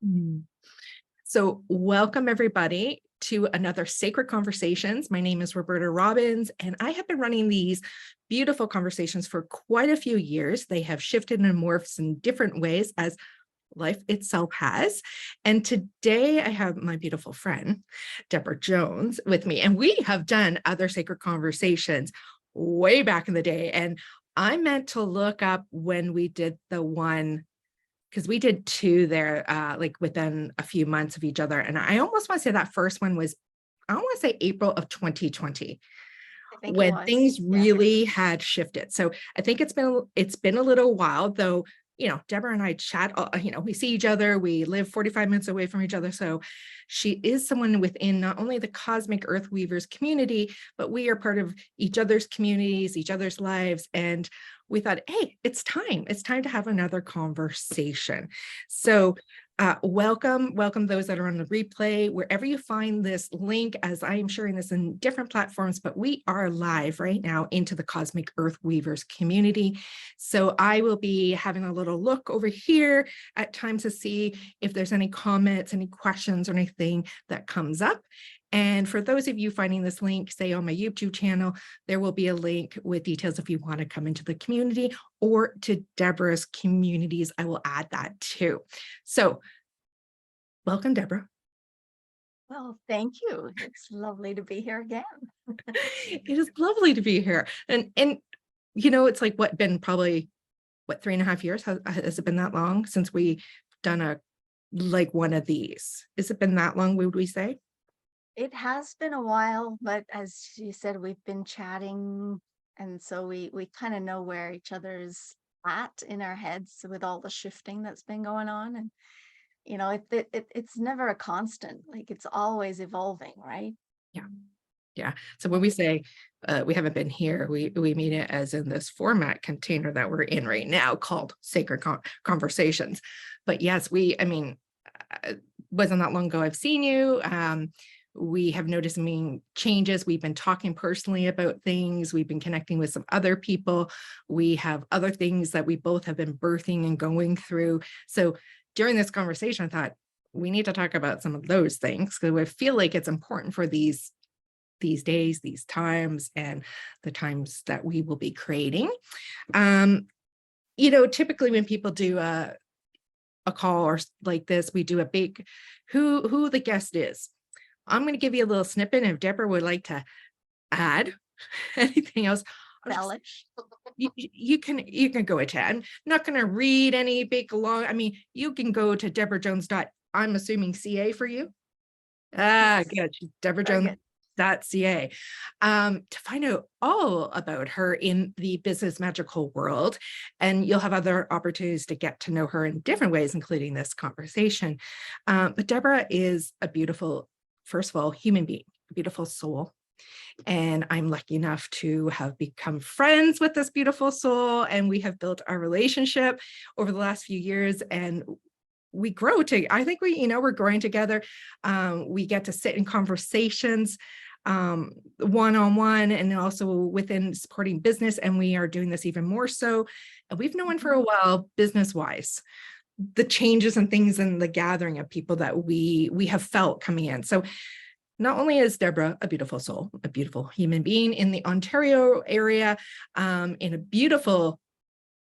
Mm. So welcome everybody to another Sacred Conversations. My name is Roberta Robbins, and I have been running these beautiful conversations for quite a few years. They have shifted and morphed in different ways as life itself has. And today I have my beautiful friend, Debra Jones, with me, and we have done other Sacred Conversations way back in the day. And I meant to look up when we did the one, because we did two there, like within a few months of each other. And I almost want to say that first one was, I want to say April of 2020, I think it when was. things Yeah. really had shifted. So I think it's been a little while, though. Debra and I chat. We see each other. We live 45 minutes away from each other. So she is someone within not only the Cosmic Earth Weavers community, but we are part of each other's communities, each other's lives. And we thought, hey, it's time. It's time to have another conversation. So welcome those that are on the replay, wherever you find this link, as I am sharing this in different platforms, but we are live right now into the Cosmic Earth Weavers community. So I will be having a little look over here at times to see if there's any comments, any questions, or anything that comes up. And for those of you finding this link, say on my YouTube channel, there will be a link with details if you want to come into the community, or to Debra's communities. I will add that too. So welcome, Debra. Well, thank you. It's lovely to be here again. It is lovely to be here. And it's like been probably 3.5 years? Has it been that long since we done one of these? Has it been that long, would we say? It has been a while, but as you said, we've been chatting, and so we kind of know where each other's at in our heads with all the shifting that's been going on. And it's never a constant. Like, it's always evolving, right? Yeah. So when we say we haven't been here, we mean it as in this format container that we're in right now called Sacred Conversations. But yes, wasn't that long ago I've seen you. We have noticed changes. We've been talking personally about things. We've been connecting with some other people. We have other things that we both have been birthing and going through. So during this conversation, I thought we need to talk about some of those things, because I feel like it's important for these days, these times, and the times that we will be creating. Typically when people do a call or like this, we do a big who the guest is. I'm going to give you a little snippet, and if Debra would like to add anything else, Embellish. you can go ahead. I'm not going to read any big long. You can go to Debra Jones. I'm assuming CA for you. Yes. Good. Debra Jones. .ca to find out all about her in the business magical world, and you'll have other opportunities to get to know her in different ways, including this conversation. But Debra is a beautiful, first of all, human being, a beautiful soul. And I'm lucky enough to have become friends with this beautiful soul, and we have built our relationship over the last few years, and we grow I think we're growing together. We get to sit in conversations one-on-one, and also within supporting business. And we are doing this even more so. And we've known for a while, business-wise, the changes and things in the gathering of people that we have felt coming in. So not only is Debra a beautiful soul, a beautiful human being in the Ontario area, in a beautiful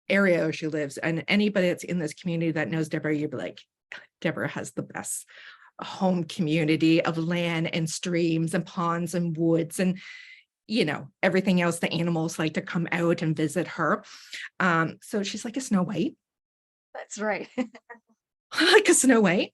area where she lives, and anybody that's in this community that knows Debra, you'd be like, Debra has the best home community of land and streams and ponds and woods and everything else. The animals like to come out and visit her. So she's like a Snow White. That's right. Like a Snow White.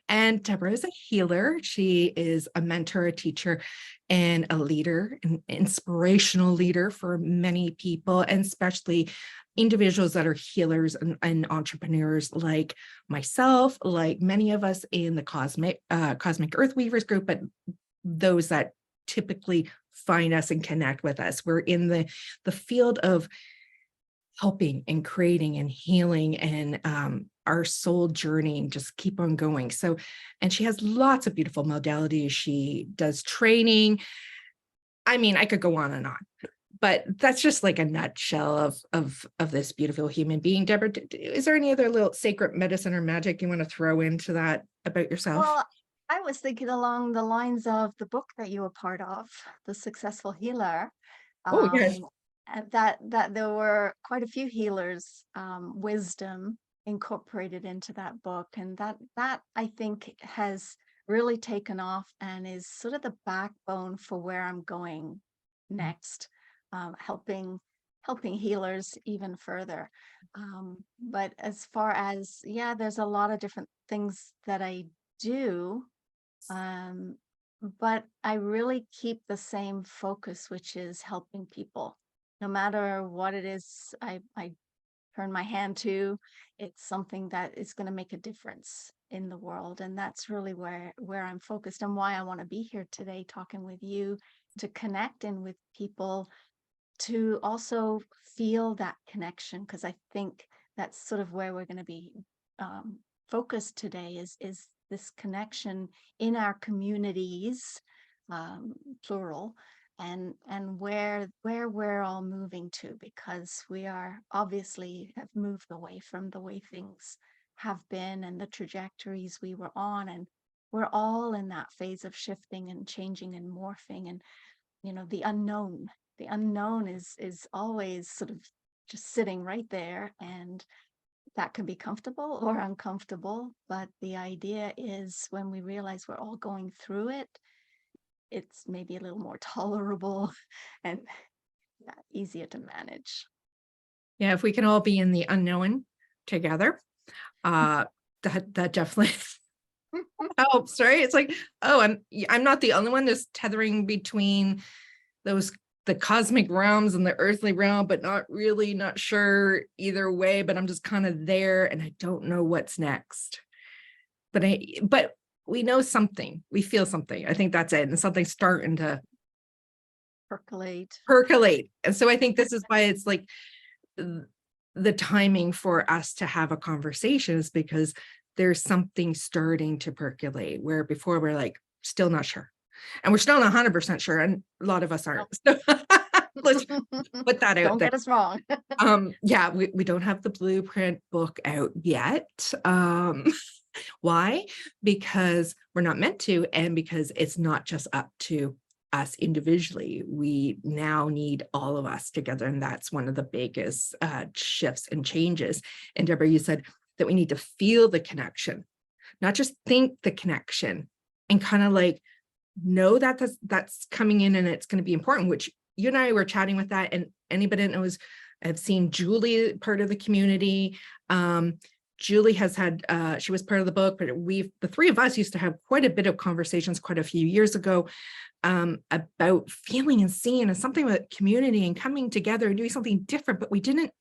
And Debra is a healer. She is a mentor, a teacher, and a leader, an inspirational leader for many people, and especially individuals that are healers and entrepreneurs like myself, like many of us in the Cosmic Earth Weavers group, but those that typically find us and connect with us. We're in the field of helping and creating and healing, and our soul journey, and just keep on going. So, and she has lots of beautiful modalities. She does training. I could go on and on, but that's just like a nutshell of this beautiful human being. Deborah, is there any other little sacred medicine or magic you want to throw into that about yourself? Well, I was thinking along the lines of the book that you were part of, The Successful Healer, Oh, yes. and that there were quite a few healers' wisdom incorporated into that book, and that I think has really taken off and is sort of the backbone for where I'm going next, helping healers even further. But as far as, yeah, there's a lot of different things that I do, um, but I really keep the same focus, which is helping people. No matter what it is I turn my hand to, it's something that is going to make a difference in the world. And that's really where I'm focused, and why I want to be here today talking with you, to connect in with people, to also feel that connection, because I think that's sort of where we're going to be um, focused today, is this connection in our communities, plural, and where we're all moving to, because we are obviously have moved away from the way things have been and the trajectories we were on, and we're all in that phase of shifting and changing and morphing, and the unknown is always sort of just sitting right there, and that can be comfortable or uncomfortable. But the idea is, when we realize we're all going through it, it's maybe a little more tolerable and, yeah, easier to manage. Yeah, if we can all be in the unknown together, uh, that definitely helps, right? It's like, oh, I'm not the only one that's tethering between the cosmic realms and the earthly realm, but not sure either way, but I'm just kind of there and I don't know what's next. But we know something, we feel something. I think that's it. And something's starting to percolate. And so I think this is why it's like the timing for us to have a conversation is because there's something starting to percolate, where before we're like, still not sure. And we're still not 100% sure. And a lot of us aren't. So let's put that out Don't there. get us wrong. Yeah, we don't have the blueprint book out yet. Why? Because we're not meant to, and because it's not just up to us individually. We now need all of us together, and that's one of the biggest shifts and changes. And Deborah, you said that we need to feel the connection, not just think the connection, and kind of like know that that's coming in and it's going to be important, which you and I were chatting with that. And anybody that knows, I've seen Julie part of the community. Julie has had, she was part of the book, but the three of us used to have quite a bit of conversations quite a few years ago about feeling and seeing and something with community and coming together and doing something different, but we didn't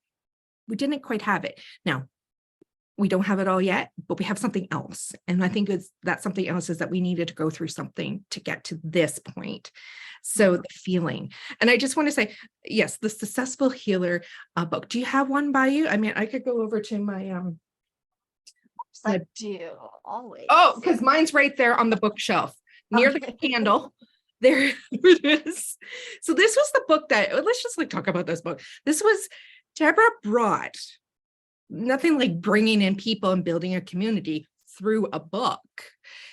quite have it. Now, we don't have it all yet, but we have something else. And I think that something else is that we needed to go through something to get to this point. So the feeling. And I just want to say, yes, the Successful Healer book. Do you have one by you? I mean, I could go over to my I do, always. Oh, because mine's right there on the bookshelf near the candle. There it is. So this was the book that, let's just like talk about this book. This was Debra brought nothing like bringing in people and building a community through a book.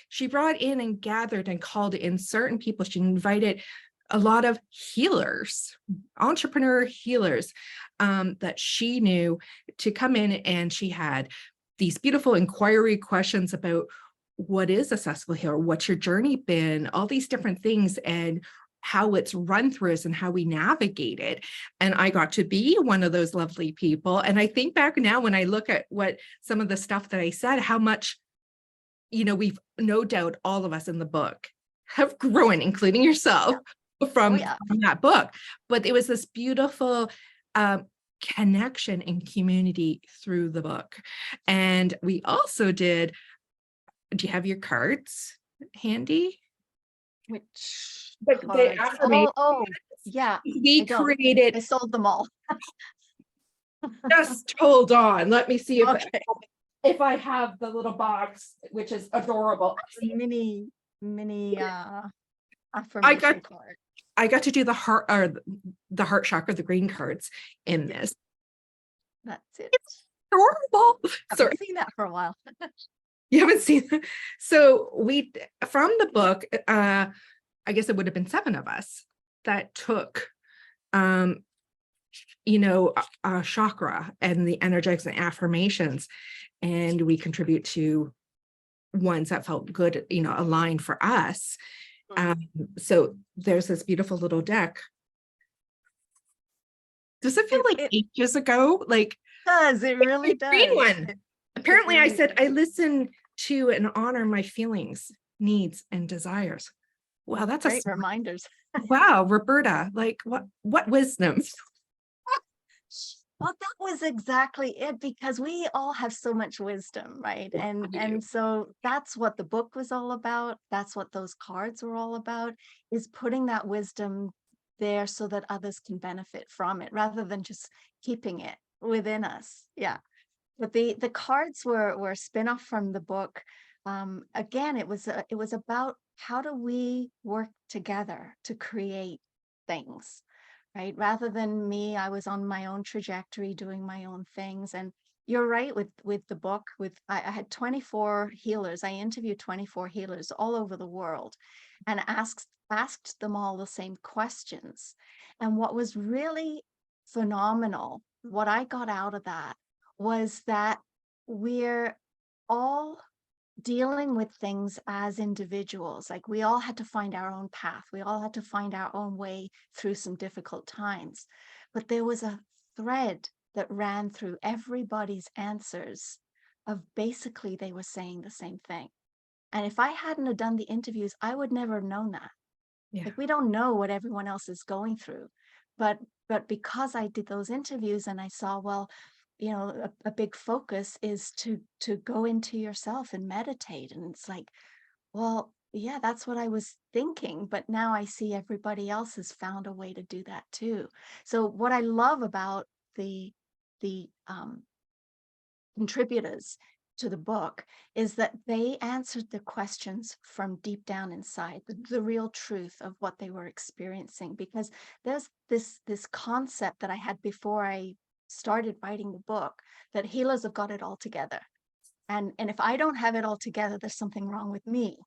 She brought in and gathered and called in certain people. She invited a lot of healers, entrepreneur healers that she knew to come in, and she had these beautiful inquiry questions about what is a successful healer, what's your journey been, all these different things, and how it's run through us and how we navigate it. And I got to be one of those lovely people. And I think back now when I look at what some of the stuff that I said, how much, we've no doubt all of us in the book have grown, including yourself, from that book. But it was this beautiful connection and community through the book. And we also do you have your cards handy? Which But the affirmation. Yeah. We created. I sold them all. Just hold on. Let me see if I have the little box, which is adorable. Mini affirmation card. I got to do the heart or the heart chakra, the green cards in Yeah, this. that's it. It's adorable. Sorry, Haven't seen that for a while. you haven't seen it. So we, from the book, I guess it would have been 7 of us that took, um, chakra and the energetics and affirmations, and we contribute to ones that felt good, aligned for us. Mm. So there's this beautiful little deck. Does it feel like It ages ago? Like does. It really the green does. one. It Apparently, I really said does. I listen to and honor my feelings, needs, and desires. Wow, that's a Great reminders. wow, Roberta. Like what wisdom? Well, that was exactly it, because we all have so much wisdom, right? And We do. and so that's what the book was all about. That's what those cards were all about, is putting that wisdom there so that others can benefit from it rather than just keeping it within us. Yeah. But the cards were a spin-off from the book. Again, it was about how do we work together to create things, right? Rather than me, I was on my own trajectory doing my own things. And you're right with the book. I had 24 healers. I interviewed 24 healers all over the world, and asked them all the same questions. And what was really phenomenal, what I got out of that was that we're all dealing with things as individuals. Like, we all had to find our own path. We all had to find our own way through some difficult times. But there was a thread that ran through everybody's answers of basically they were saying the same thing. And if I hadn't have done the interviews, I would never have known that. Yeah. Like, we don't know what everyone else is going through. But because I did those interviews and I saw, well, a big focus is to go into yourself and meditate. And it's like, well, yeah, that's what I was thinking, but now I see everybody else has found a way to do that too. So what I love about the contributors to the book is that they answered the questions from deep down inside, the real truth of what they were experiencing. Because there's this concept that I had before I started writing the book, that healers have got it all together. And if I don't have it all together, there's something wrong with me.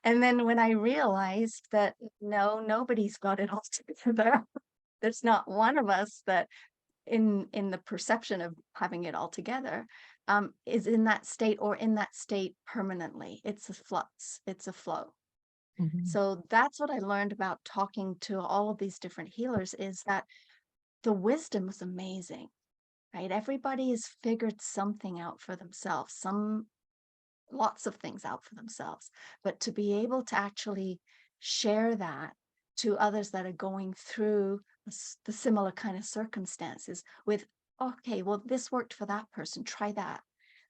And then when I realized that no, nobody's got it all together, there's not one of us that in the perception of having it all together, is in that state, or in that state permanently. It's a flux, it's a flow. Mhm. So that's what I learned about talking to all of these different healers, is that the wisdom was amazing, right? Everybody has figured something out for themselves, lots of things out for themselves. But to be able to actually share that to others that are going through the similar kind of circumstances with, okay, well, this worked for that person, try that.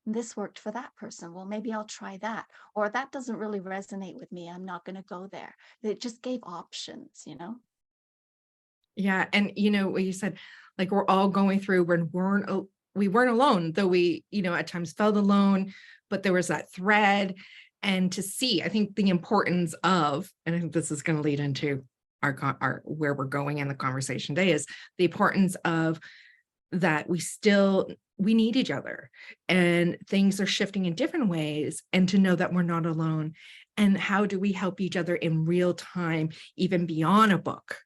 And this worked for that person, well, maybe I'll try that. Or that doesn't really resonate with me, I'm not going to go there. It just gave options. Yeah, and what you said, like we're all going through, we weren't alone, though we, at times felt alone, but there was that thread. And to see, I think the importance of, and I think this is going to lead into our where we're going in the conversation today, is the importance of that we need each other, and things are shifting in different ways, and to know that we're not alone. And how do we help each other in real time, even beyond a book?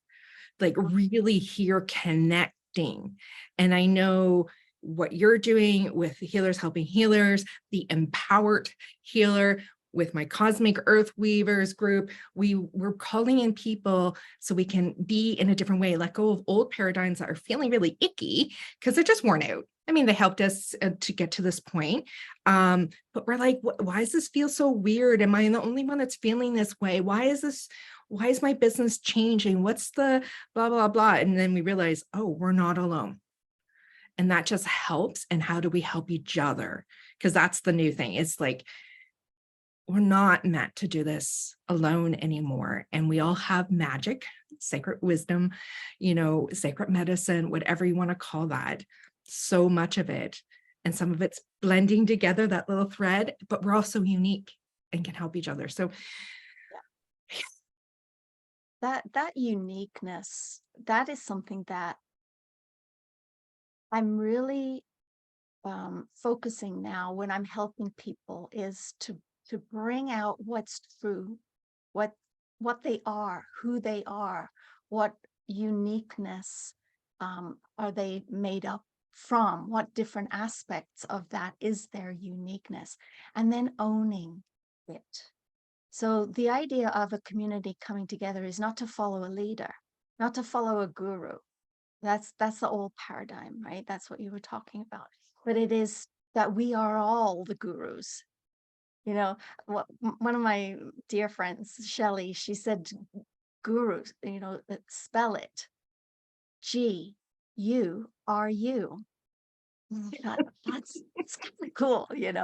Like really here connecting. And I know what you're doing with healers helping healers, the empowered healer, with my cosmic earth weavers group, we're calling in people so we can be in a different way, let go of old paradigms that are feeling really icky because they're just worn out. I mean, they helped us to get to this point. But we're like, why does this feel so weird? Am I the only one that's feeling this way? Why is my business changing? What's the blah, blah, blah? And then we realize, oh, we're not alone. And that just helps. And how do we help each other? Because that's the new thing. It's like, we're not meant to do this alone anymore. And we all have magic, sacred wisdom, sacred medicine, whatever you want to call that. So much of it. And some of it's blending together, that little thread, but we're also unique and can help each other. So that uniqueness, that is something that I'm really focusing now when I'm helping people, is to bring out what's true, what they are, who they are, what uniqueness are they made up from, what different aspects of that is their uniqueness, and then owning it. So the idea of a community coming together is not to follow a leader, not to follow a guru. That's the old paradigm, right? That's what you were talking about. But it is that we are all the gurus. You know, one of my dear friends, Shelley, she said, gurus, spell it G-U-R-U. I thought, that's kind of cool, you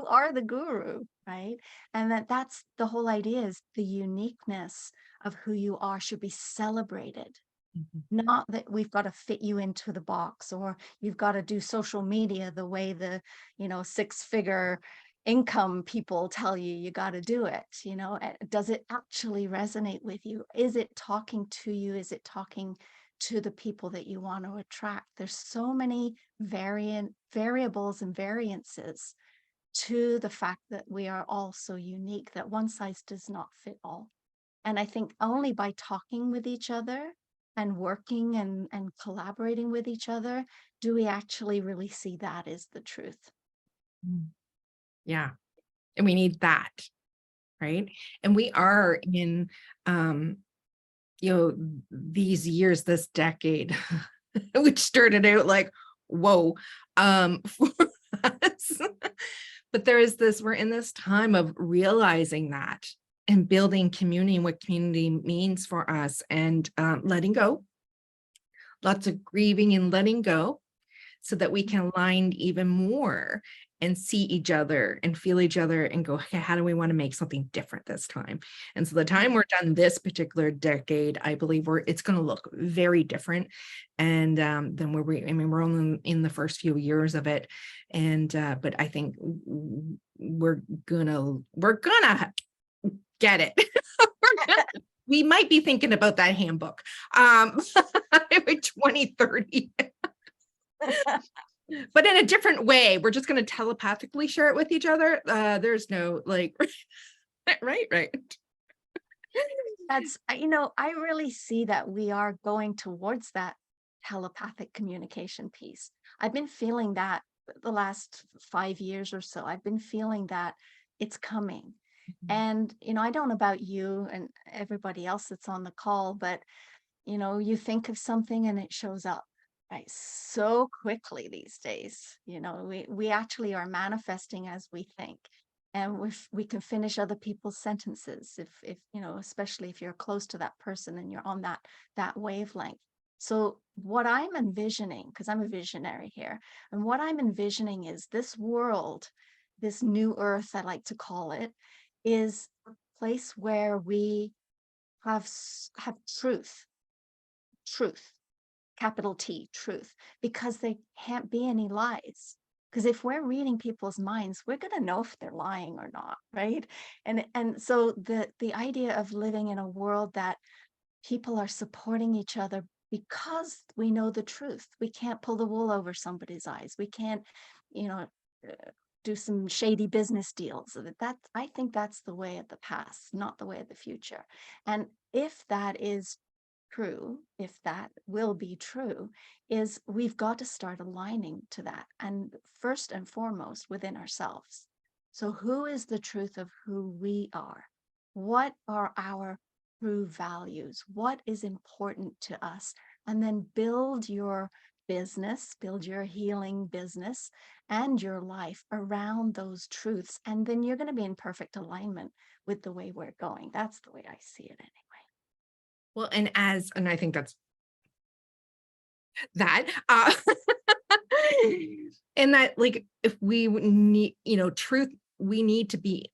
are the guru, right? And that's the whole idea, is the uniqueness of who you are should be celebrated. Mhm. Not that we've got to fit you into the box, or you've got to do social media the way the, six-figure income people tell you you got to do it. Does it actually resonate with you? Is it talking to you? Is it talking to the people that you want to attract? There's so many variables and variances to the fact that we are all so unique, that one size does not fit all. And I think only by talking with each other and working and collaborating with each other do we actually really see that as the truth. Mm. Yeah. And we need that, right? And we are in, um, these years, this decade, which started out like, whoa, for us. But we're in this time of realizing that and building community and what community means for us, and letting go, lots of grieving and letting go, so that we can align even more and see each other and feel each other and go, okay, how do we want to make something different this time? And so the time we're done this particular decade, I believe it's going to look very different. And then we're only in the first few years of it. And but I think we're gonna get it. We might be thinking about that handbook by 2030. But in a different way. We're just going to telepathically share it with each other. There's no like, right. I really see that we are going towards that telepathic communication piece. I've been feeling that the last 5 years or so. I've been feeling that it's coming. And, I don't know about you and everybody else that's on the call, but, you think of something and it shows up, right, so quickly these days. We actually are manifesting as we think. And we can finish other people's sentences if especially if you're close to that person and you're on that wavelength. So what I'm envisioning, because I'm a visionary here, and what I'm envisioning is this world, this new earth, I like to call it, is a place where we have truth, capital T, truth, because there can't be any lies. Because if we're reading people's minds, we're going to know if they're lying or not, right? And so the idea of living in a world that people are supporting each other because we know the truth. We can't pull the wool over somebody's eyes. We can't, you know, do some shady business deals. I think that's the way of the past, not the way of the future. And if that is true, if that will be true, is we've got to start aligning to that. And first and foremost within ourselves. So who is the truth of who we are? What are our true values? What is important to us? And then build your business, build your healing business and your life around those truths. And then you're going to be in perfect alignment with the way we're going. That's the way I see it anyway. Well, and I think that's that, and that, like, if we need, truth, we need to be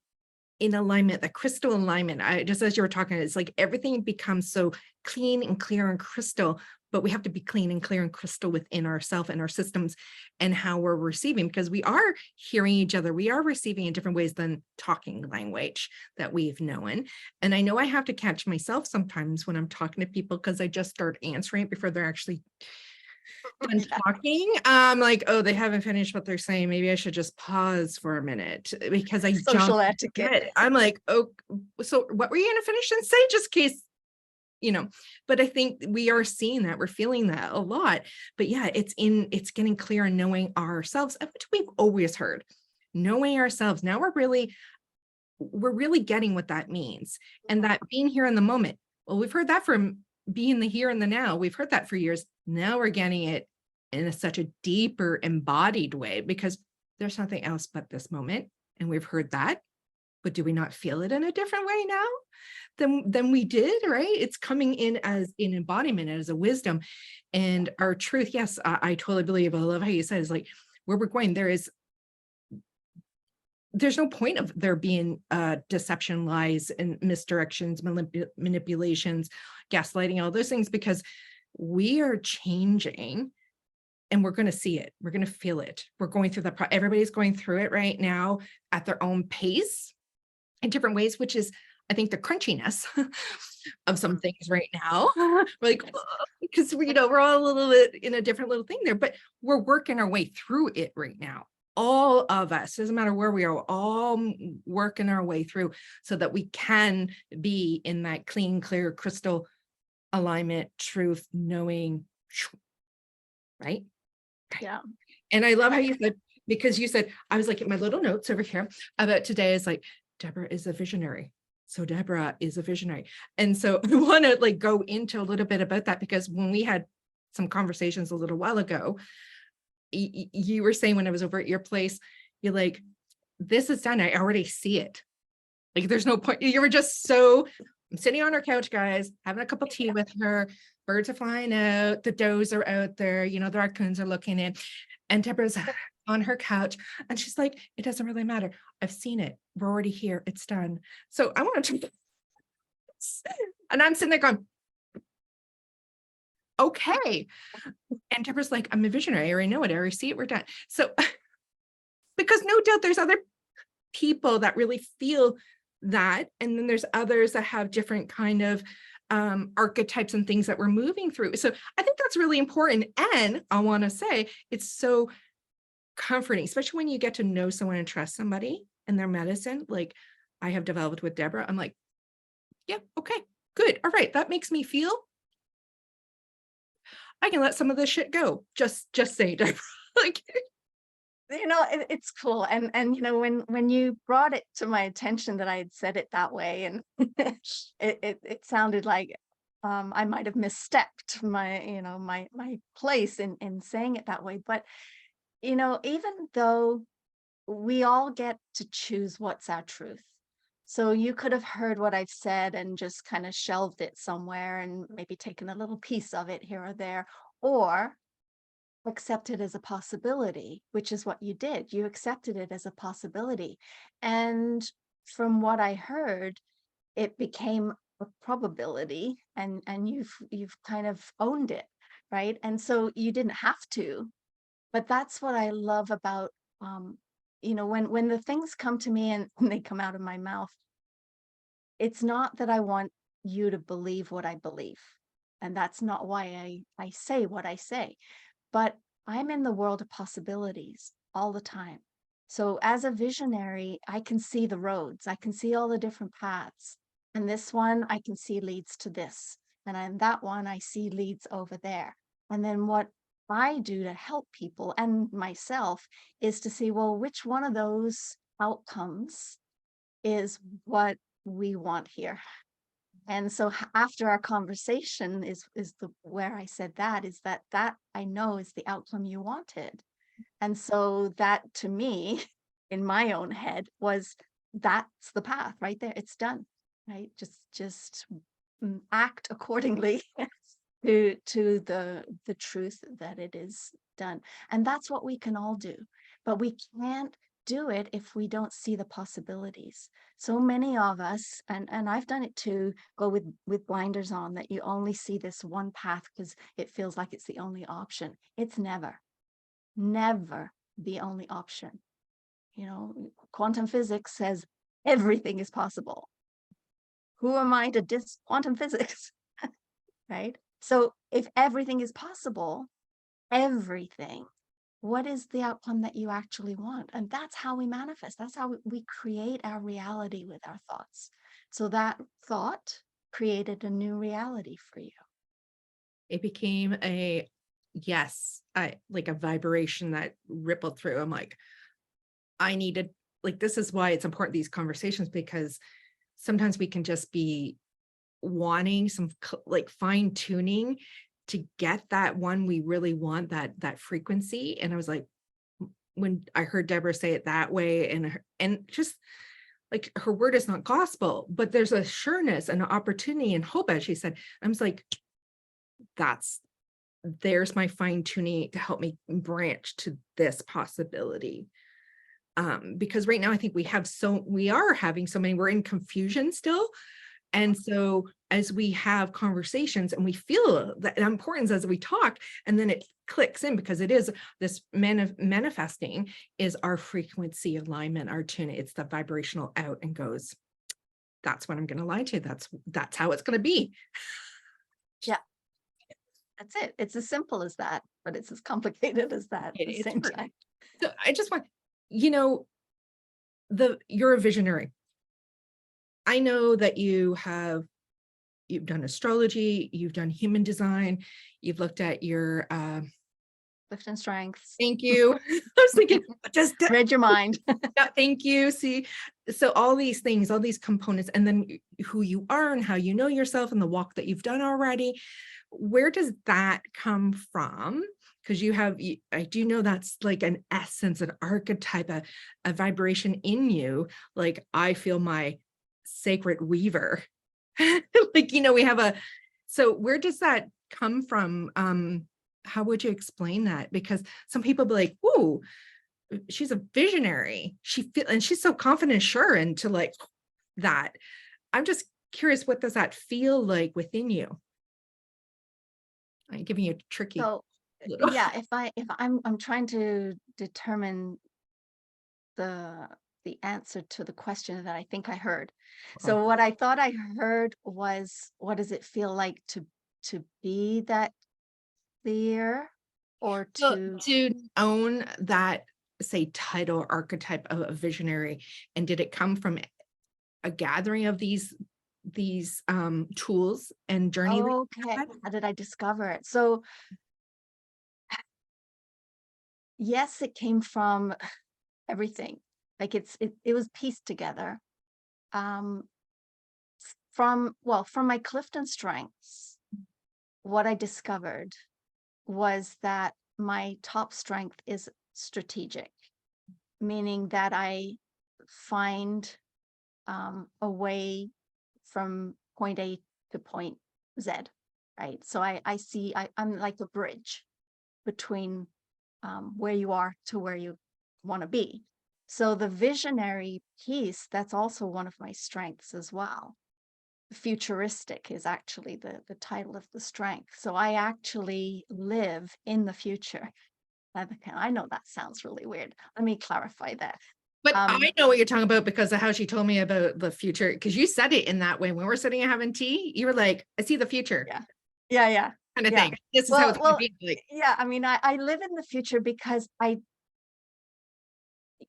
in alignment, the crystal alignment. Just as you were talking, it's like everything becomes so clean and clear and crystal but we have to be clean and clear and crystal within ourselves and our systems and how we're receiving, because we are hearing each other. We are receiving in different ways than talking language that we've known. And I know I have to catch myself sometimes when I'm talking to people, because I just start answering it before they're actually done Yeah. talking. I'm like, oh, they haven't finished what they're saying. Maybe I should just pause for a minute, because I jump Social etiquette. ahead. I'm like, oh, so what were you going to finish and say, just in case, but I think we are seeing that, we're feeling that a lot. But yeah, it's getting clear and knowing ourselves, which we've always heard, knowing ourselves. Now we're really getting what that means, and that being here in the moment. Well, we've heard that from being the here and the now. We've heard that for years. Now we're getting it in such a deeper embodied way, because there's nothing else but this moment. And we've heard that, but do we not feel it in a different way now than we did, right? It's coming in as an embodiment, as a wisdom and our truth. Yes, I totally believe. I love how you said, it's like, where we're going, there's no point of there being deception, lies, and misdirections, manipulations, gaslighting, all those things, because we are changing and we're going to see it. We're going to feel it. We're going through that. Everybody's going through it right now at their own pace in different ways, which is, I think, the crunchiness of some things right now. Like, because we're all a little bit in a different little thing there, but we're working our way through it right now. All of us, doesn't matter where we are, we're all working our way through so that we can be in that clean, clear, crystal alignment, truth, knowing, right? Yeah. And I love how you said, because you said, I was like, at my little notes over here about today is like, Debra is a visionary. So Debra is a visionary. And so I want to like go into a little bit about that, because when we had some conversations a little while ago, you were saying when I was over at your place, you're like, this is done. I already see it. Like, there's no point. You were just so, I'm sitting on her couch, guys, having a cup of tea with her. Birds are flying out. The does are out there. The raccoons are looking in. And Deborah's on her couch. And she's like, it doesn't really matter. I've seen it. We're already here. It's done. So I want to, and I'm sitting there going, okay. And Deborah's like, I'm a visionary. I already know it. I already see it. We're done. So, because no doubt there's other people that really feel that. And then there's others that have different kind of archetypes and things that we're moving through. So I think that's really important. And I want to say it's so comforting, especially when you get to know someone and trust somebody and their medicine, like I have developed with Debra. I'm like, yeah, okay, good. All right. That makes me feel I can let some of this shit go. Just say, Debra. Like, It's cool. And when you brought it to my attention that I had said it that way, and it sounded like I might have misstepped my place in saying it that way. But even though we all get to choose what's our truth. So you could have heard what I've said and just kind of shelved it somewhere and maybe taken a little piece of it here or there, or accept it as a possibility, which is what you did. You accepted it as a possibility. And from what I heard, it became a probability, and you've kind of owned it, right? And so you didn't have to. But that's what I love about when the things come to me and they come out of my mouth, it's not that I want you to believe what I believe. And that's not why I say what I say. But I'm in the world of possibilities all the time. So as a visionary, I can see the roads, I can see all the different paths. And this one I can see leads to this. And that one I see leads over there. And then what I do to help people and myself is to see, well, which one of those outcomes is what we want here. And so after our conversation is the where I said that is that I know is the outcome you wanted. And so that to me in my own head was that's the path right there. It's done, right? Just act accordingly to the truth that it is done. And that's what we can all do. But we can't do it if we don't see the possibilities. So many of us, and I've done it too, go with blinders on, that you only see this one path because it feels like it's the only option. It's never, never the only option. You know, quantum physics says everything is possible. Who am I to diss quantum physics? Right? So if everything is possible, everything, what is the outcome that you actually want? And that's how we manifest. That's how we create our reality with our thoughts. So that thought created a new reality for you. It became a yes, I like a vibration that rippled through. I'm like, I needed, like, this is why it's important, these conversations, because sometimes we can just be wanting some like fine tuning to get that one we really want, that frequency. And I was like, when I heard Debra say it that way, and just like, her word is not gospel, but there's a sureness and an opportunity and hope, as she said. I was like, there's my fine tuning to help me branch to this possibility. Because right now I think we are having so many, we're in confusion still. And so as we have conversations and we feel that importance as we talk, and then it clicks in, because it is this manifesting is our frequency alignment, our tune. It's the vibrational out and goes, that's what I'm going to lie to. That's how it's going to be. Yeah, that's it. It's as simple as that, but it's as complicated as that at the It's same hard. time. So I just want, you know, you're a visionary. I know that you've done astrology, you've done human design, you've looked at your Clifton Strengths. thank you. I was thinking, just Read your mind. yeah, thank you. See, so all these things, all these components, and then who you are and how you know yourself and the walk that you've done already. Where does that come from? Because I do know that's like an essence, an archetype, a vibration in you. Like, I feel my sacred weaver. Like, we have so where does that come from? How would you explain that? Because some people be like, ooh, she's a visionary. And she's so confident and sure into like that. I'm just curious, what does that feel like within you? I'm giving you a tricky So little. yeah, if I'm trying to determine the answer to the question that I think I heard. So what I thought I heard was, what does it feel like to be that clear, or Well, to to own that, say, title archetype of a visionary, and did it come from a gathering of these tools and journey that you okay, had? how did I discover it? So yes, it came from everything. Like it was pieced together. Um from my Clifton strengths, what I discovered was that my top strength is strategic, meaning that I find a way from point A to point Z, right? So I'm like a bridge between where you are to where you want to be. So the visionary piece, that's also one of my strengths as well. Futuristic is actually the title of the strength. So I actually live in the future. I know that sounds really weird. Let me clarify that. But Um, I know what you're talking about because of how she told me about the future, because you said it in that way. When we're sitting and having tea, you were like, I see the future yeah, yeah, yeah, kind of yeah. thing. This is how Well, it's going to well, be. Like, yeah. I mean, I live in the future because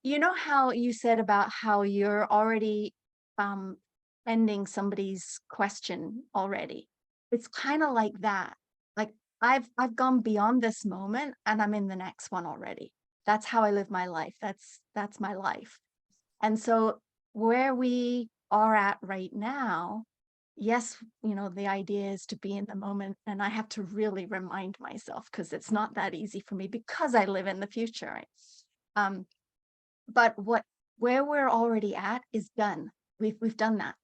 you know how you said about how you're already um ending somebody's question already. It's kind of like that. Like I've gone beyond this moment and I'm in the next one already. That's how I live my life. That's my life. And so where we are at right now, yes, the idea is to be in the moment, and I have to really remind myself because it's not that easy for me because I live in the future, right? Um, but where we're already at is done. We've done that.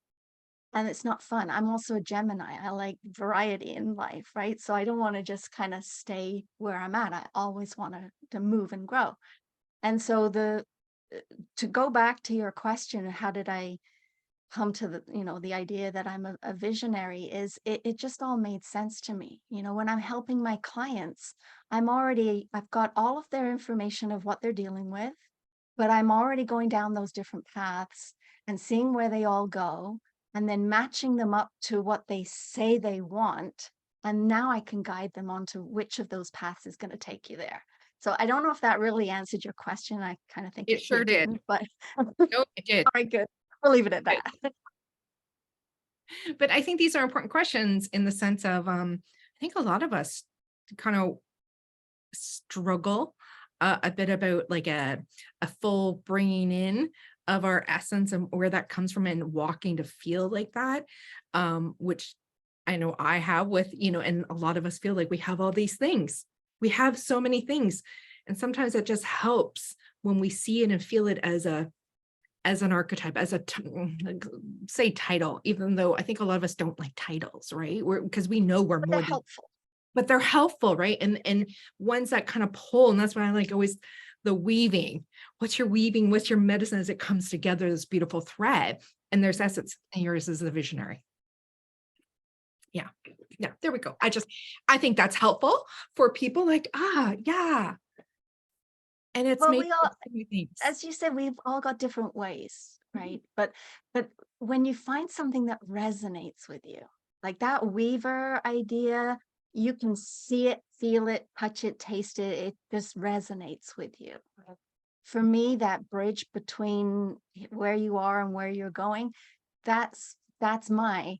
And it's not fun. I'm also a Gemini. I like variety in life, right? So I don't want to just kind of stay where I'm at. I always want to move and grow. And so to go back to your question, how did I come to the idea that I'm a visionary, is it just all made sense to me. When I'm helping my clients, I've got all of their information of what they're dealing with, but I'm already going down those different paths and seeing where they all go, and then matching them up to what they say they want. And now I can guide them onto which of those paths is going to take you there. So I don't know if that really answered your question. I kind of think It sure it did. didn't, but No, it did. all right, good. We'll leave it at that. But I think these are important questions in the sense of, I think a lot of us kind of struggle a bit about like a full bringing in of our essence and where that comes from and walking to feel like that, which I know I have with, and a lot of us feel like we have all these things. We have so many things. And sometimes it just helps when we see it and feel it as an archetype, as say title, even though I think a lot of us don't like titles, right? Because we know we're But they're more than, helpful. but they're helpful, right? And ones that kind of pull, and that's why I like always the weaving. What's your weaving? What's your medicine as it comes together, this beautiful thread? And there's essence, and yours is the visionary. Yeah. Yeah, there we go. I think that's helpful for people like, yeah. And it's Well, made we all, so many things. as you said, we've all got different ways, right? But when you find something that resonates with you, like that weaver idea, you can see it, feel it, touch it, taste it. It just resonates with you. For me, that bridge between where you are and where you're going, that's my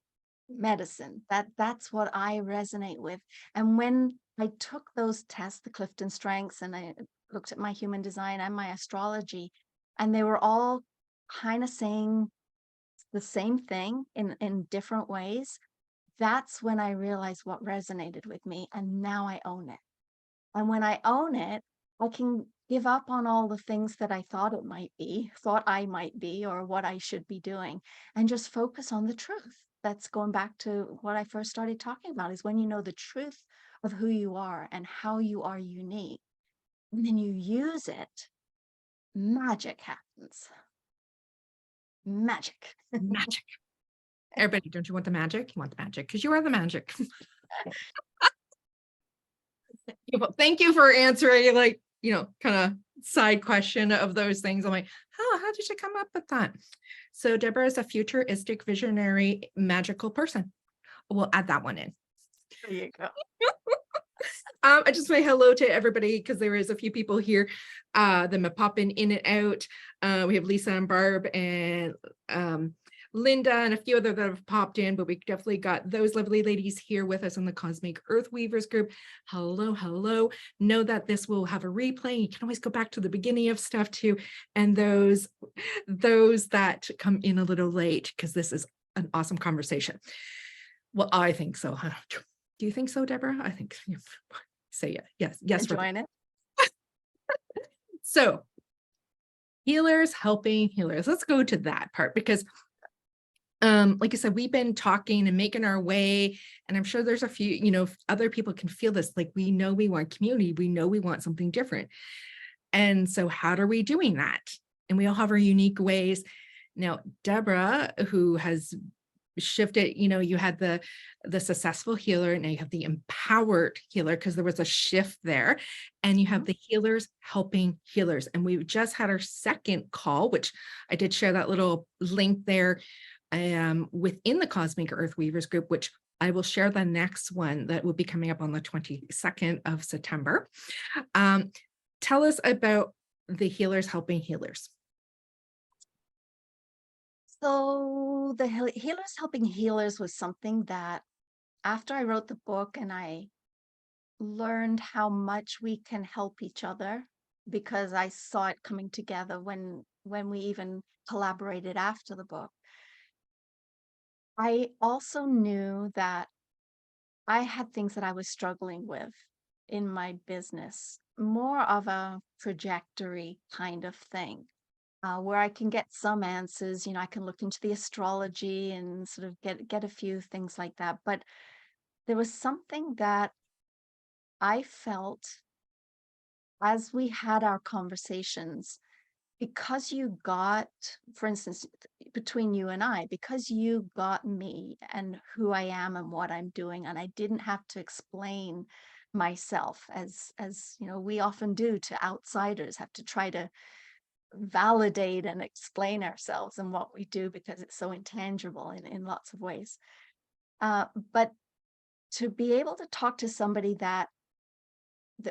medicine. That's what I resonate with. And when I took those tests, the Clifton Strengths, and I looked at my human design and my astrology, and they were all kind of saying the same thing in different ways, that's when I realized what resonated with me. And now I own it. And when I own it, I can give up on all the things that I thought I might be, or what I should be doing, and just focus on the truth. That's going back to what I first started talking about, is when you know the truth of who you are and how you are unique, and then you use it, magic happens. Magic. Magic. Everybody, don't you want the magic? You want the magic because you are the magic. Well, thank you for answering, like, kind of side question of those things. I'm like, how did you come up with that? So Deborah is a futuristic, visionary, magical person. We'll add that one in. There you go. I just say hello to everybody because there is a few people here that are popping in and out. We have Lisa and Barb and Linda and a few other that have popped in, but we definitely got those lovely ladies here with us in the Cosmic Earth Weavers group. Hello, hello. Know that this will have a replay. You can always go back to the beginning of stuff too. And those that come in a little late, because this is an awesome conversation. Well, I think so. Do you think so, Deborah? I think say it. Yes. Enjoying it. So healers helping healers. Let's go to that part because like I said, we've been talking and making our way, and I'm sure there's a few, other people can feel this, like we know we want community, we know we want something different. And so how are we doing that? And we all have our unique ways. Now, Deborah, who has shifted, you had the successful healer, and now you have the empowered healer because there was a shift there, and you have the healers helping healers. And we just had our second call, which I did share that little link there within the Cosmic Earth Weavers group, which I will share the next one that will be coming up on the 22nd of September. Tell us about the healers helping healers. So the healers helping healers was something that, after I wrote the book and I learned how much we can help each other, because I saw it coming together when we even collaborated after the book, I also knew that I had things that I was struggling with in my business, more of a trajectory kind of thing, where I can get some answers. I can look into the astrology and sort of get a few things like that. But there was something that I felt as we had our conversations, because you got, for instance, between you and I, because you got me and who I am and what I'm doing, and I didn't have to explain myself as you know, we often do to outsiders, have to try to validate and explain ourselves and what we do because it's so intangible in lots of ways. But to be able to talk to somebody that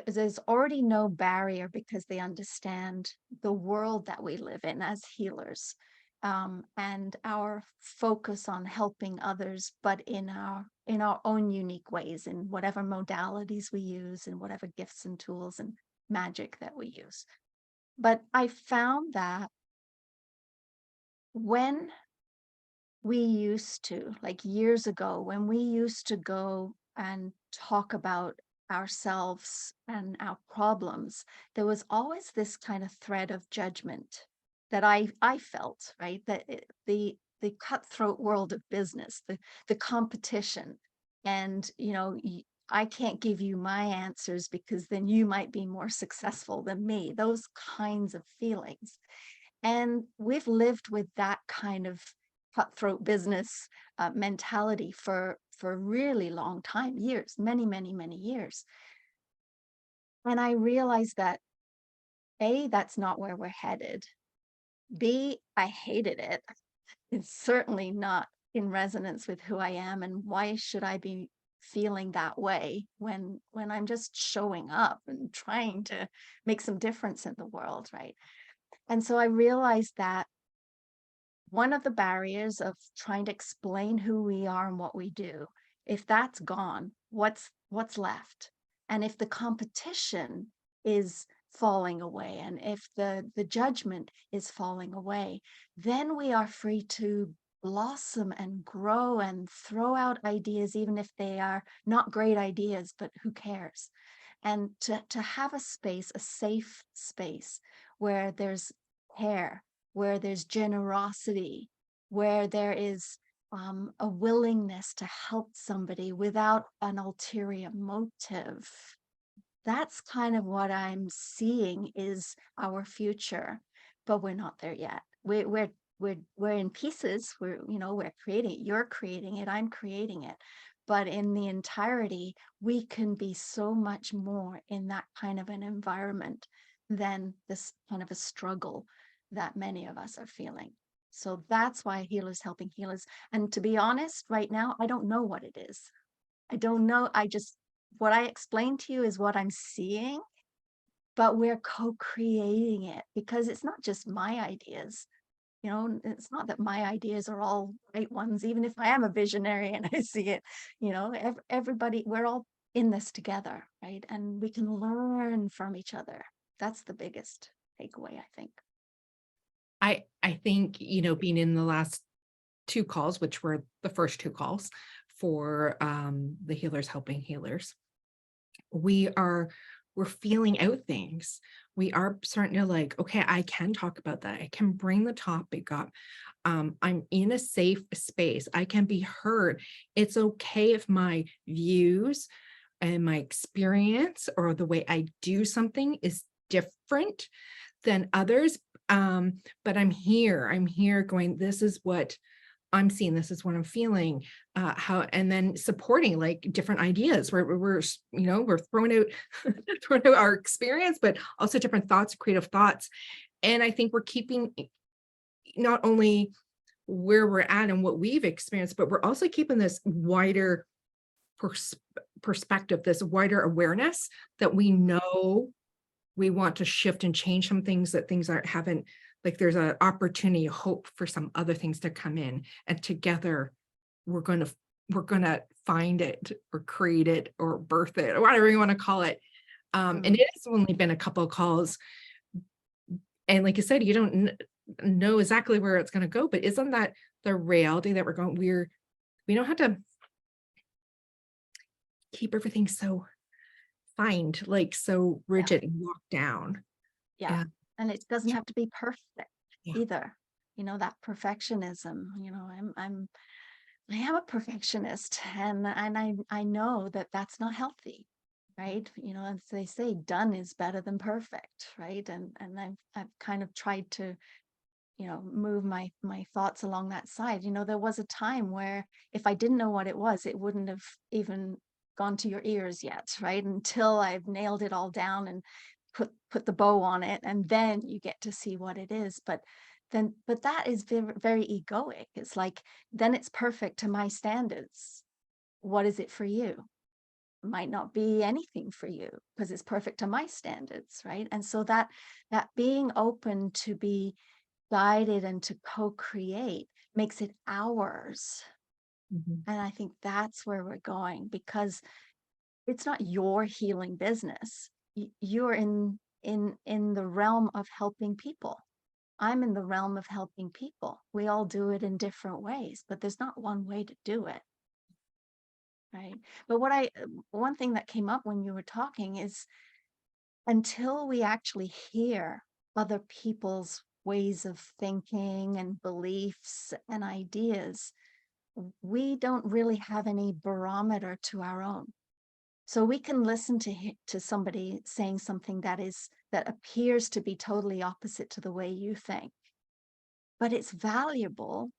there's already no barrier because they understand the world that we live in as healers, and our focus on helping others, but in our own unique ways, in whatever modalities we use and whatever gifts and tools and magic that we use. But I found that when we used to, like years ago, when we used to go and talk about ourselves and our problems, there was always this kind of thread of judgment that I felt, right? That the cutthroat world of business, the competition, and you know, I can't give you my answers because then you might be more successful than me. Those kinds of feelings. And we've lived with that kind of cutthroat business mentality for a really long time, years, many, many, many years. And I realized that A, that's not where we're headed. B, I hated it. It's certainly not in resonance with who I am, and why should I be feeling that way when I'm just showing up and trying to make some difference in the world, right? And so I realized that one of the barriers of trying to explain who we are and what we do, if that's gone, what's left? And if the competition is falling away, and if the judgment is falling away, then we are free to blossom and grow and throw out ideas, even if they are not great ideas, but who cares? And to have a space, a safe space where there's care, where there's generosity, where there is a willingness to help somebody without an ulterior motive. That's kind of what I'm seeing is our future, but we're not there yet. We're in pieces. We're creating it. You're creating it. I'm creating it. But in the entirety, we can be so much more in that kind of an environment than this kind of a struggle that many of us are feeling. So that's why healers helping healers. And to be honest, right now, I don't know what it is. I don't know. What I explained to you is what I'm seeing, but we're co-creating it because it's not just my ideas. It's not that my ideas are all right ones, even if I am a visionary and I see it, everybody, we're all in this together, right? And we can learn from each other. That's the biggest takeaway, I think. I think, being in the last two calls, which were the first two calls for the Healers Helping Healers, we're feeling out things. We are starting to like, okay, I can talk about that. I can bring the topic up. I'm in a safe space. I can be heard. It's okay if my views and my experience or the way I do something is different than others. But I'm here going, this is what I'm seeing, this is what I'm feeling, and then supporting like different ideas where we're throwing out, throwing out our experience, but also different thoughts, creative thoughts. And I think we're keeping not only where we're at and what we've experienced, but we're also keeping this wider perspective, this wider awareness that we know we want to shift and change some things, that things haven't, like there's an opportunity, hope for some other things to come in, and together we're going to find it or create it or birth it or whatever you want to call it. And it has only been a couple of calls, and like I said, you don't know exactly where it's going to go, but isn't that the reality that we don't have to keep everything so like so rigid and locked down. Yeah. And it doesn't have to be perfect Yeah. either. That perfectionism, I am a perfectionist, and I know that that's not healthy, right? You know, as they say, done is better than perfect, right? And I've kind of tried to, you know, move my thoughts along that side. You know, there was a time where if I didn't know what it was, it wouldn't have even gone to your ears yet, right? Until I've nailed it all down and put the bow on it, and then you get to see what it is. But that is very, very egoic. It's like, then it's perfect to my standards. What is it for you? Might not be anything for you because it's perfect to my standards, right? And so that being open to be guided and to co-create makes it ours. Mhm. And I think that's where we're going, because it's not your healing business. You're in the realm of helping people. I'm in the realm of helping people. We all do it in different ways, but there's not one way to do it, right? But one thing that came up when you were talking is, until we actually hear other people's ways of thinking and beliefs and ideas, we don't really have any barometer to our own. So we can listen to somebody saying something that appears to be totally opposite to the way you think, but it's valuable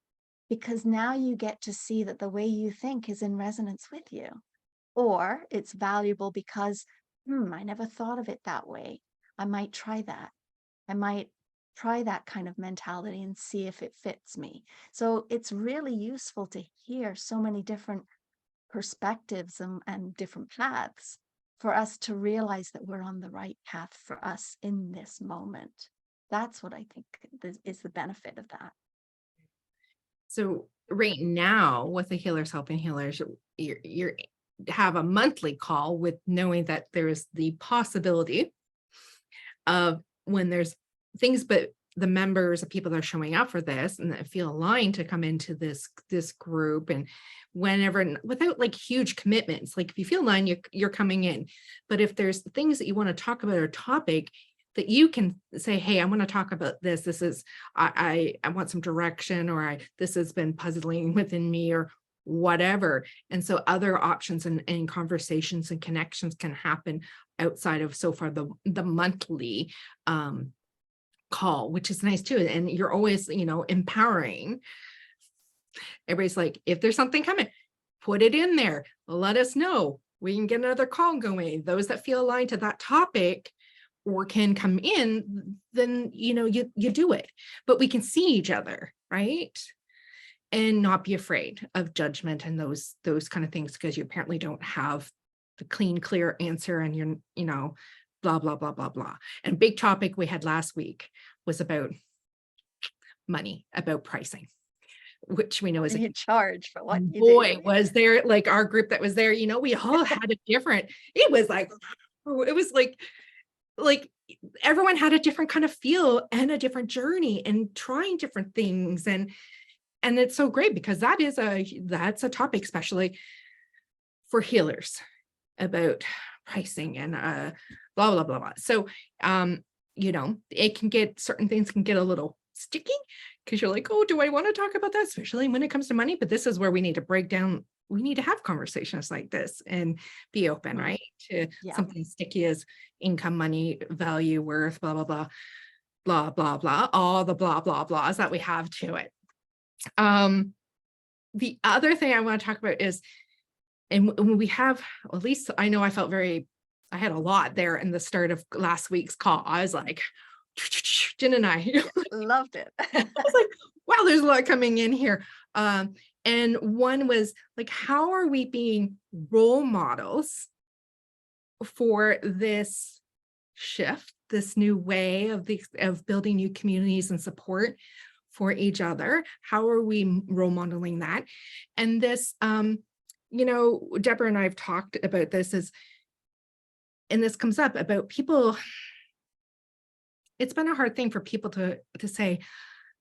because now you get to see that the way you think is in resonance with you. Or it's valuable because, I never thought of it that way. I might try that. I might try that kind of mentality and see if it fits me. So it's really useful to hear so many different perspectives and different paths for us to realize that we're on the right path for us in this moment. That's what I think is the benefit of that. So right now with the Healers Helping Healers, you're have a monthly call with knowing that there's the possibility of when there's things, but the members of people that are showing up for this and that feel aligned to come into this group, and whenever, without like huge commitments, like if you feel aligned, you're coming in. But if there's things that you want to talk about or topic that you can say, hey, I want to talk about this. This is I want some direction, or this has been puzzling within me, or whatever. And so other options and conversations and connections can happen outside of so far the monthly call, which is nice too. And you're always, empowering. Everybody's like, if there's something coming, put it in there. Let us know. We can get another call going. Those that feel aligned to that topic or can come in, then you do it. But we can see each other, right? And not be afraid of judgment and those kind of things, because you apparently don't have the clean, clear answer, and you're, blah, blah, blah, blah, blah. And big topic we had last week was about money, about pricing, which we know What is do a you charge for what you boy, do? was there, like our group that was there, we all had a different, it was like, it was like everyone had a different kind of feel and a different journey and trying different things. And it's so great because that's a topic, especially for healers, about pricing and blah, blah, blah, blah. So, certain things can get a little sticky because you're like, oh, do I want to talk about that? Especially when it comes to money. But this is where we need to break down. We need to have conversations like this and be open, Mhm. right? To Yeah. something sticky as income, money, value, worth, blah, blah, blah, blah, blah, blah, all the blah, blah, blahs that we have to it. The other thing I want to talk about is, and when we have, at least I know I had a lot there in the start of last week's call. I was like, Jen and I, Yeah. Loved it. I was like, wow, there's a lot coming in here. And one was like, how are we being role models for this shift, this new way of building new communities and support for each other? How are we role modeling that? And this, Deborah and I have talked about this, and this comes up about people. It's been a hard thing for people to say,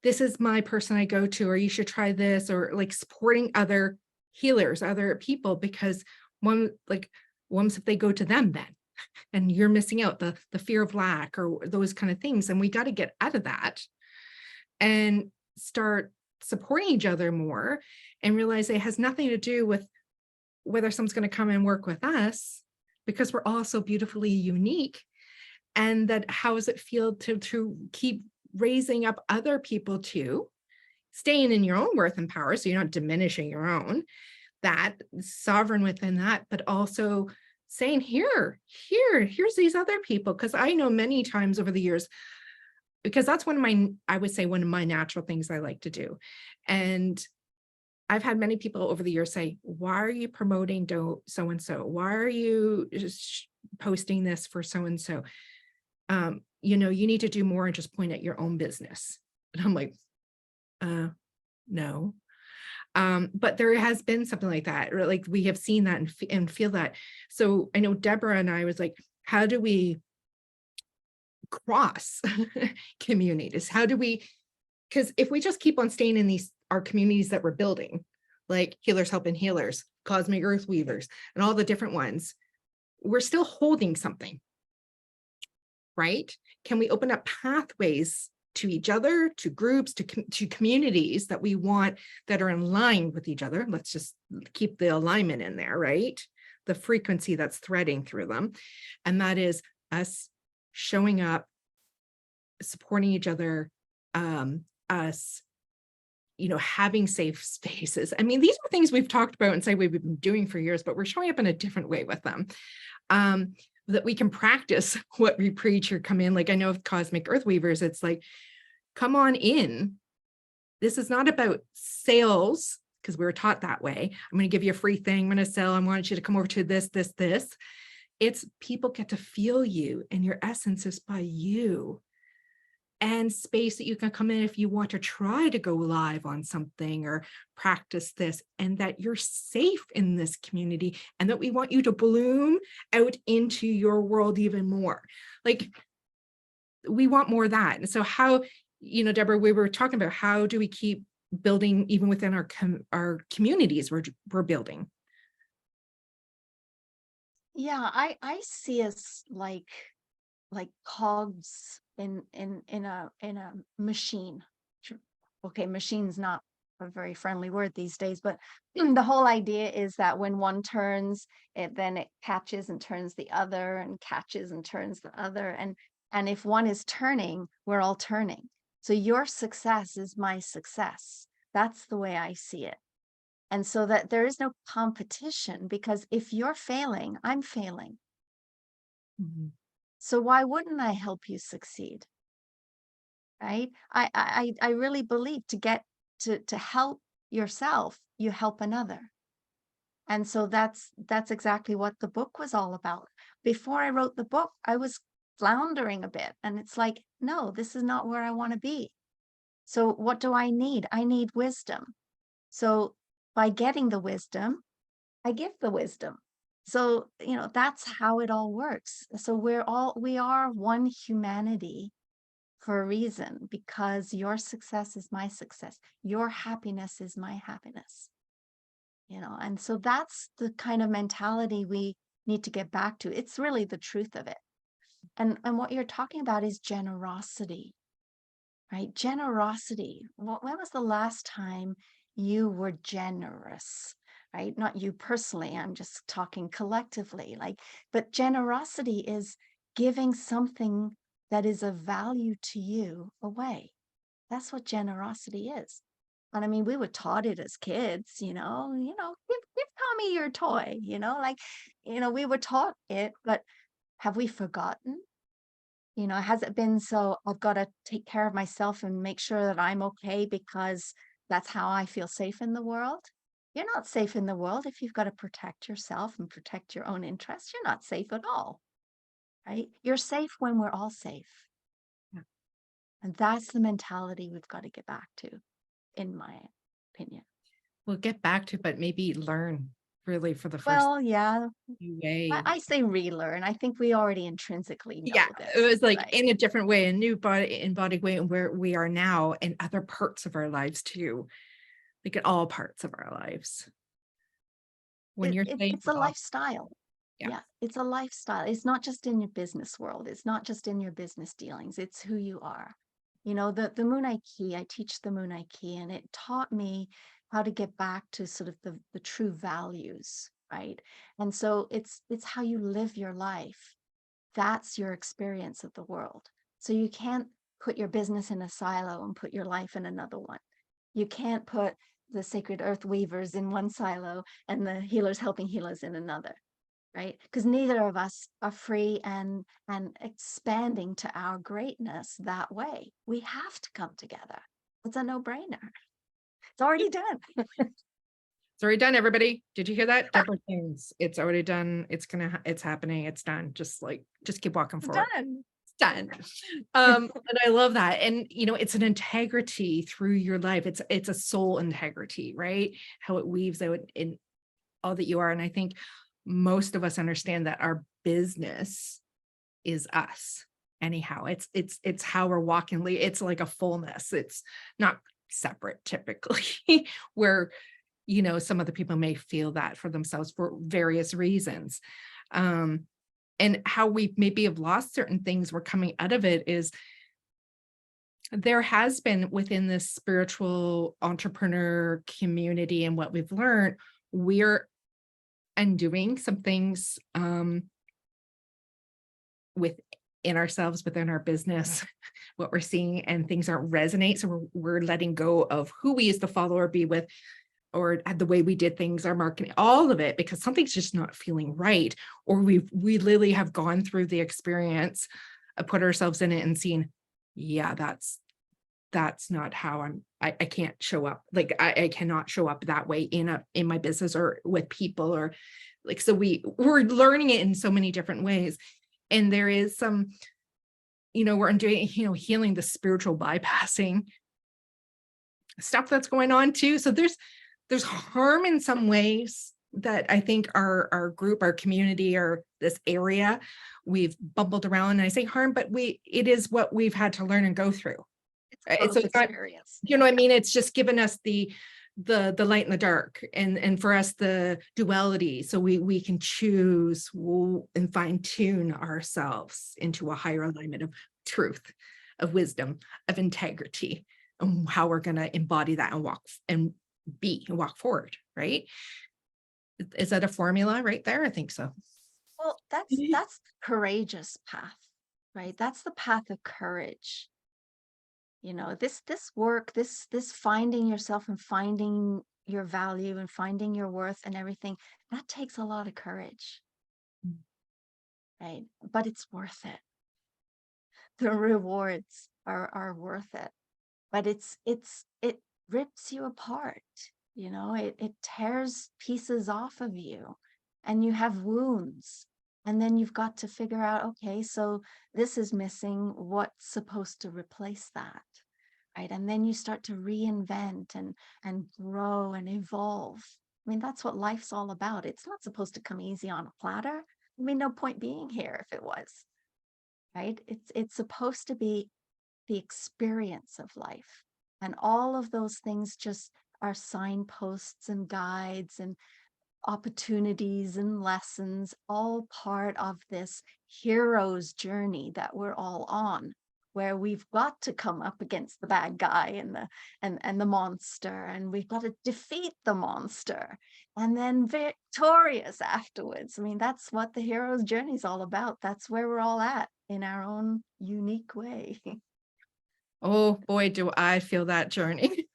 this is my person I go to, or you should try this, or like supporting other healers, other people, because once if they go to them, then and you're missing out, the fear of lack or those kind of things. And we got to get out of that and start supporting each other more and realize it has nothing to do with whether someone's going to come and work with us, because we're all so beautifully unique. And that how does it feel to keep raising up other people too, staying in your own worth and power, so you're not diminishing your own, that sovereign within that, but also saying, here's these other people. Because I know many times over the years, because that's one of my, I would say, one of my natural things I like to do. And I've had many people over the years say, why are you promoting so and so? Why are you just posting this for so and so? You know, you need to do more and just point at your own business. And I'm like, no. But there has been something like that, or like we have seen that and feel that. So I know Deborah and I was like, how do we cross communities? How do we, because if we just keep on staying in these our communities that we're building, like Healers Helping Healers, Cosmic Earth Weavers, and all the different ones, we're still holding something, right? Can we open up pathways to each other, to groups, to communities that we want, that are in line with each other? Let's just keep the alignment in there, right? The frequency that's threading through them. And that is us showing up, supporting each other, us, you know, having safe spaces. I mean, these are things we've talked about and say we've been doing for years, but we're showing up in a different way with them. That we can practice what we preach or come in. Like I know of Cosmic Earth Weavers, it's like, come on in. This is not about sales, because we were taught that way. I'm going to give you a free thing. I'm going to sell. I want you to come over to this. It's people get to feel you, and your essence is by you. And space that you can come in if you want to try to go live on something or practice this, and that you're safe in this community, and that we want you to bloom out into your world even more. Like we want more of that. And so how, you know, Deborah, we were talking about how do we keep building even within our communities we're building. Yeah, I see us like cogs in a machine. Sure. Okay, machine's not a very friendly word these days, but the whole idea is that when one turns, it catches and turns the other, and catches and turns the other, and if one is turning, we're all turning. So your success is my success. That's the way I see it. And so that there is no competition, because if you're failing, I'm failing. Mhm. So why wouldn't I help you succeed? Right? I really believe to help yourself, you help another. And so that's exactly what the book was all about. Before I wrote the book, I was floundering a bit, and it's like, no, this is not where I want to be. So what do I need? I need wisdom. So by getting the wisdom, I give the wisdom. So, you know, that's how it all works. So we are one humanity for a reason, because your success is my success. Your happiness is my happiness. You know, and so that's the kind of mentality we need to get back to. It's really the truth of it. And what you're talking about is generosity, right? Generosity. When was the last time you were generous? Right? Not you personally, I'm just talking collectively. Like, but generosity is giving something that is of value to you away. That's what generosity is. And I mean, we were taught it as kids, give Tommy your toy, like, we were taught it, but have we forgotten? Has it been so I've got to take care of myself and make sure that I'm okay because that's how I feel safe in the world? You're not safe in the world if you've got to protect yourself and protect your own interests. You're not safe at all, right? You're safe when we're all safe. Yeah. And that's the mentality we've got to get back to, in my opinion. We'll get back to, but maybe learn really for the first Well, yeah, way. I say relearn. I think we already intrinsically Yeah, know it this, was like right? in a different way, a new body embodied way, and where we are now in other parts of our lives too, like in all parts of our lives. When you're saying, It's a lifestyle. yeah, Yeah, it's a lifestyle. It's not just in your business world. It's not just in your business dealings. It's who you are. The Moon Key, I teach the Moon Key, and it taught me how to get back to sort of the true values right? And so it's how you live your life. That's your experience of the world. So you can't put your business in a silo and put your life in another one. You can't put the sacred earth weavers in one silo and the healers helping healers in another, right? Because neither of us are free and expanding to our greatness that way. We have to come together. It's a no-brainer. It's already done. It's already done, everybody. Did you hear that? Debra Jones. It's already done. It's happening. It's done. Just keep walking forward. Done. It's done. And I love that. And it's an integrity through your life. It's a soul integrity, right? How it weaves out in all that you are. And I think most of us understand that our business is us. Anyhow, it's how we're walking. It's like a fullness. It's not separate typically, where some other people may feel that for themselves for various reasons. And how we maybe have lost certain things, we're coming out of it, is there has been within this spiritual entrepreneur community, and what we've learned, we're undoing some things within ourselves, within our business, what we're seeing, and things aren't resonate. So we're letting go of who we used to follow or be with, or the way we did things, our marketing, all of it, because something's just not feeling right. Or we literally have gone through the experience, put ourselves in it and seen, yeah, that's not how I can't show up. Like I cannot show up that way in my business or with people, or like, so we're learning it in so many different ways. And there is some, we're undoing, healing the spiritual bypassing stuff that's going on too. So there's harm in some ways that I think our group, our community, or this area, we've bumbled around. And I say harm, but it is what we've had to learn and go through. It's It's not, experience. you know what I mean? It's just given us the light and the dark, and for us the duality, so we can choose and fine tune ourselves into a higher alignment of truth, of wisdom, of integrity, and how we're going to embody that and walk forward, right? Is that a formula right there? I think so. Well, that's the courageous path, right? That's the path of courage. This work, this finding yourself and finding your value and finding your worth and everything, that takes a lot of courage, right? But it's worth it. The rewards are worth it. But it rips you apart, it tears pieces off of you, and you have wounds. And then you've got to figure out, okay, so this is missing, what's supposed to replace that, right? And then you start to reinvent and grow and evolve. I mean, that's what life's all about. It's not supposed to come easy on a platter. I mean, no point being here if it was, right? It's supposed to be the experience of life. And all of those things just are signposts and guides and opportunities and lessons, all part of this hero's journey that we're all on, where we've got to come up against the bad guy and the monster, and we've got to defeat the monster and then victorious afterwards. I mean, that's what the hero's journey is all about. That's where we're all at in our own unique way. Oh boy, do I feel that journey.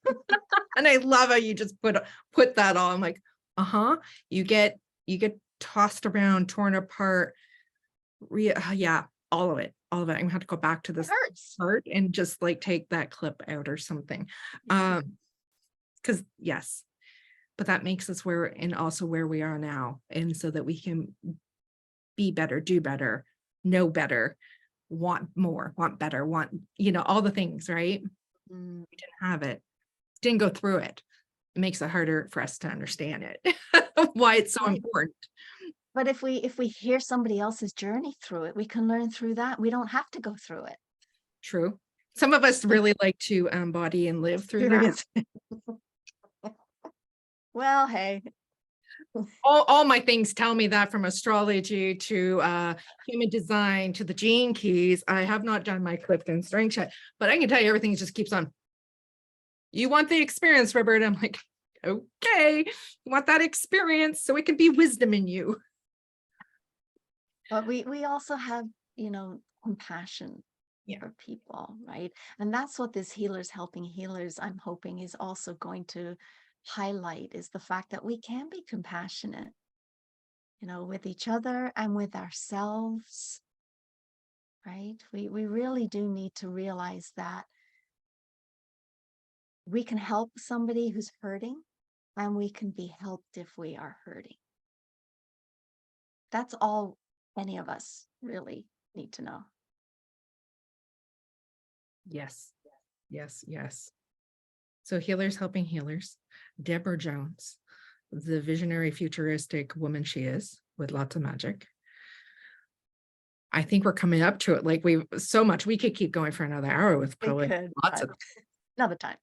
And I love how you just put that all. I'm like, you get tossed around, torn apart. Yeah, all of it. I'm gonna have to go back to this part and just like take that clip out or something. Because yes, but that makes us also where we are now. And so that we can be better, do better, know better, want more, want better, want, all the things, right? We didn't have it, didn't go through it. It makes it harder for us to understand it, why it's so important. But if we hear somebody else's journey through it, we can learn through that. We don't have to go through it. True. Some of us really like to embody and live through that. Well, hey. All my things tell me that, from astrology to human design to the gene keys. I have not done my Clifton strength check, but I can tell you everything just keeps on. You want the experience, Roberta? I'm like, Okay, you want that experience so it can be wisdom in you. But we also have, compassion Yeah. for people, right? And that's what this Healers Helping Healers, I'm hoping, is also going to highlight, is the fact that we can be compassionate, with each other and with ourselves, right? We really do need to realize that we can help somebody who's hurting, and we can be helped if we are hurting. That's all any of us really need to know. Yes. Yes. Yes. So Healers Helping Healers, Debra Jones, the visionary futuristic woman she is with lots of magic. I think we're coming up to it. Like so much, we could keep going for another hour with We probably could, lots but of. another time.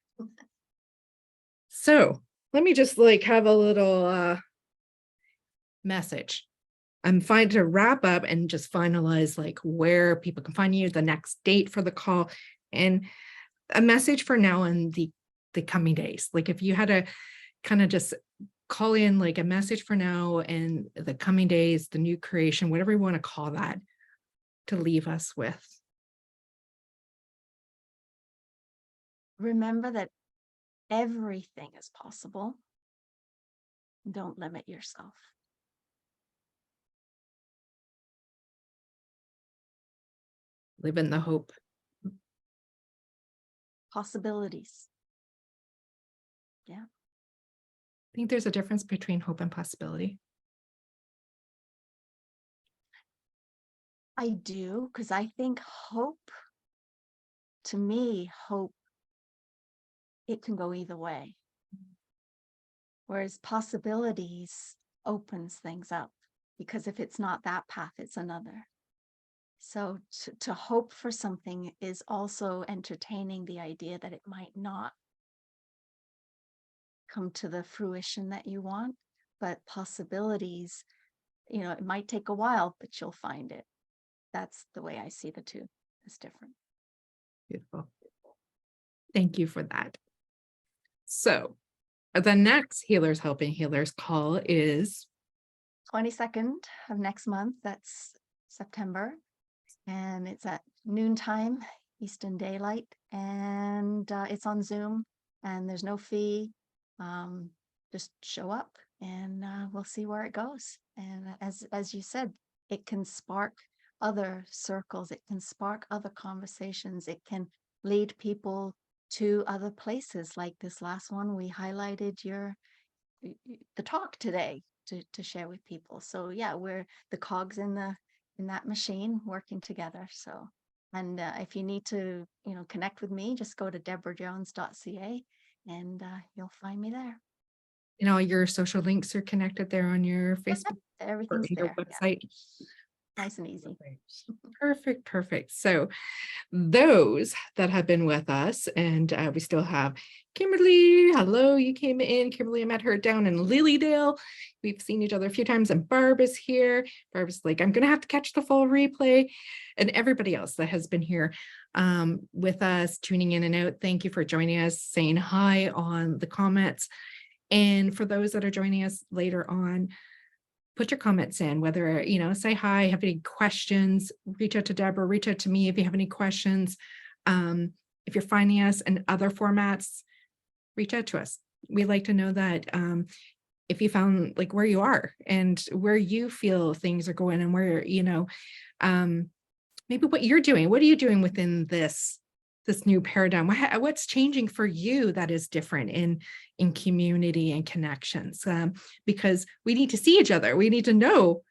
So let me just like have a little message. I'm fine to wrap up and just finalize like where people can find you, the next date for the call, and a message for now and the coming days. Like if you had to kind of just call in like a message for now and the coming days, the new creation, whatever you want to call that, to leave us with. Remember that everything is possible. Don't limit yourself. Live in the hope. Possibilities. Yeah. I think there's a difference between hope and possibility. I do, because I think hope, to me, hope, it can go either way. Whereas possibilities opens things up, because if it's not that path, it's another. So to hope for something is also entertaining the idea that it might not come to the fruition that you want, but possibilities, it might take a while, but you'll find it. That's the way I see the two. It's different. Beautiful. Thank you for that. So the next Healers Helping Healers call is 22nd of next month. That's September. And it's at noontime, Eastern Daylight. And it's on Zoom, and there's no fee. Just show up, and we'll see where it goes. And as you said, it can spark other circles. It can spark other conversations. It can lead people to other places. Like this last one, we highlighted the talk today to share with people. So yeah, we're the cogs in that machine working together. So, and if you need to, connect with me, just go to debrajones.ca, and you'll find me there. your social links are connected there on your Facebook or Everything's your there. Yeah. website. Nice and easy. Perfect. Perfect. So those that have been with us, and we still have Kimberly. Hello, you came in. Kimberly, I met her down in Lilydale. We've seen each other a few times, and Barb is here. Barb's like, I'm going to have to catch the full replay. And everybody else that has been here with us, tuning in and out. Thank you for joining us, saying hi on the comments. And for those that are joining us later on, put your comments in, whether, say hi, have any questions, reach out to Debra, reach out to me if you have any questions. If you're finding us in other formats, reach out to us. We like to know that if you found like where you are and where you feel things are going, and where, maybe what you're doing, what are you doing within this new paradigm? What's changing for you that is different in community and connections? Because we need to see each other. We need to know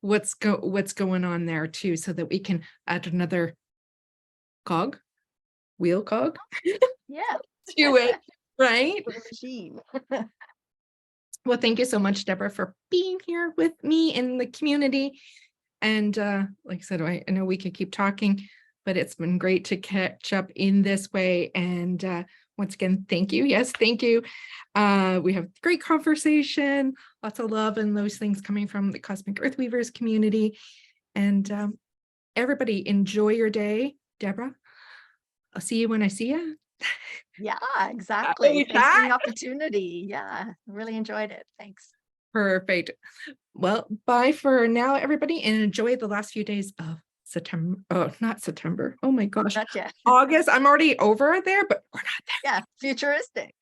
what's going on there too, so that we can add another wheel cog Yeah. to it, right? Machine. Well, thank you so much, Debra, for being here with me in the community. And like I said, I know we could keep talking, but it's been great to catch up in this way. And once again, thank you. Yes, thank you. We have great conversation, lots of love and those things coming from the Cosmic Earth Weavers community. And everybody enjoy your day. Debra, I'll see you when I see you. Yeah, Will we exactly. Thanks for chat? the opportunity. Yeah, really enjoyed it. Thanks. Perfect. Well, bye for now, everybody, and enjoy the last few days of September. Oh, not September. Oh my gosh. Not yet. August. I'm already over there, but we're not there. Yeah, futuristic.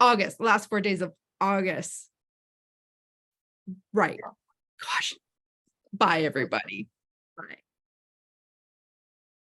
August, last 4 days of August. Right. Gosh. Bye, everybody. Bye.